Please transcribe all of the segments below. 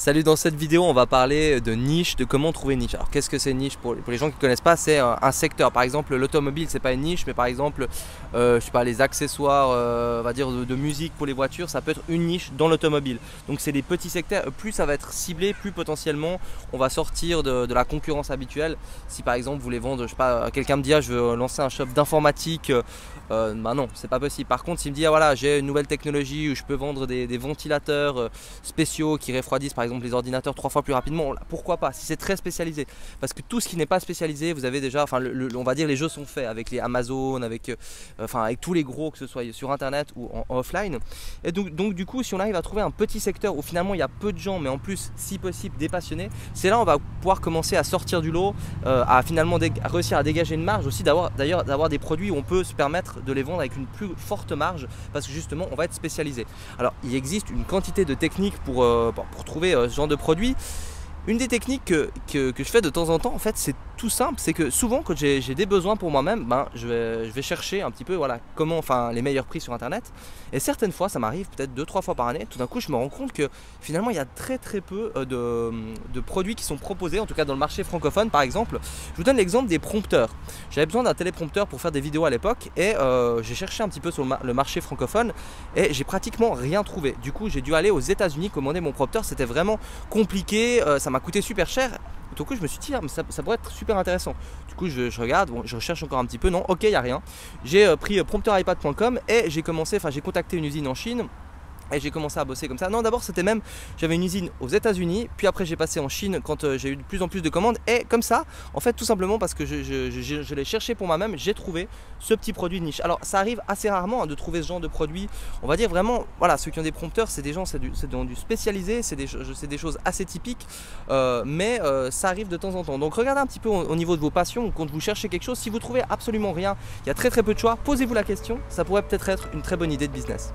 Salut, dans cette vidéo on va parler de niche, de comment trouver une niche. Alors qu'est-ce que c'est une niche pour les gens qui ne connaissent pas? C'est un secteur. Par exemple l'automobile, c'est pas une niche, mais par exemple je sais pas, les accessoires on va dire de musique pour les voitures, ça peut être une niche dans l'automobile. Donc c'est des petits secteurs, plus ça va être ciblé, plus potentiellement on va sortir de la concurrence habituelle. Si par exemple vous voulez vendre, je sais pas, quelqu'un me dit je veux lancer un shop d'informatique, bah non, c'est pas possible. Par contre s'il me dit voilà, j'ai une nouvelle technologie où je peux vendre des ventilateurs spéciaux qui refroidissent par exemple les ordinateurs 3 fois plus rapidement, pourquoi pas, si c'est très spécialisé. Parce que tout ce qui n'est pas spécialisé, vous avez déjà, enfin on va dire les jeux sont faits avec les Amazon, avec tous les gros, que ce soit sur internet ou en offline. Et donc du coup si on arrive à trouver un petit secteur où finalement il y a peu de gens, mais en plus si possible des passionnés, c'est là on va pouvoir commencer à sortir du lot, à finalement réussir à dégager une marge aussi, d'avoir des produits où on peut se permettre de les vendre avec une plus forte marge, parce que justement on va être spécialisé. Alors il existe une quantité de techniques pour trouver ce genre de produit. Une des techniques que je fais de temps en temps, en fait, c'est tout simple, c'est que souvent quand j'ai des besoins pour moi-même, je vais chercher un petit peu les meilleurs prix sur internet. Et certaines fois, ça m'arrive peut-être 2-3 fois par année, tout d'un coup je me rends compte que finalement il y a très peu de produits qui sont proposés, en tout cas dans le marché francophone par exemple. Je vous donne l'exemple des prompteurs. J'avais besoin d'un téléprompteur pour faire des vidéos à l'époque et j'ai cherché un petit peu sur le marché francophone et j'ai pratiquement rien trouvé. Du coup j'ai dû aller aux États-Unis commander mon prompteur, c'était vraiment compliqué, ça m'a coûté super cher. Du coup je me suis dit mais ça pourrait être super intéressant. Du coup je regarde, bon, je recherche encore un petit peu, non, ok, il n'y a rien. J'ai pris prompteuripad.com et j'ai contacté une usine en Chine. Et j'ai commencé à bosser comme ça. Non, d'abord j'avais une usine aux États-Unis, puis après j'ai passé en Chine quand j'ai eu de plus en plus de commandes. Et comme ça, en fait, tout simplement parce que je l'ai cherché pour moi-même, j'ai trouvé ce petit produit de niche. Alors ça arrive assez rarement de trouver ce genre de produit. On va dire vraiment, voilà, ceux qui ont des prompteurs, c'est des gens, c'est dans du spécialisé, c'est des choses assez typiques, mais ça arrive de temps en temps. Donc regardez un petit peu au niveau de vos passions, quand vous cherchez quelque chose, si vous trouvez absolument rien, il y a très peu de choix, posez-vous la question, ça pourrait peut-être être une très bonne idée de business.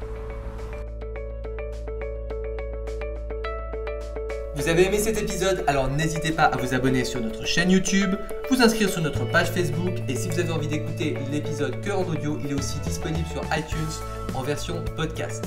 Vous avez aimé cet épisode? Alors n'hésitez pas à vous abonner sur notre chaîne YouTube, vous inscrire sur notre page Facebook, et si vous avez envie d'écouter l'épisode que en audio, il est aussi disponible sur iTunes en version podcast.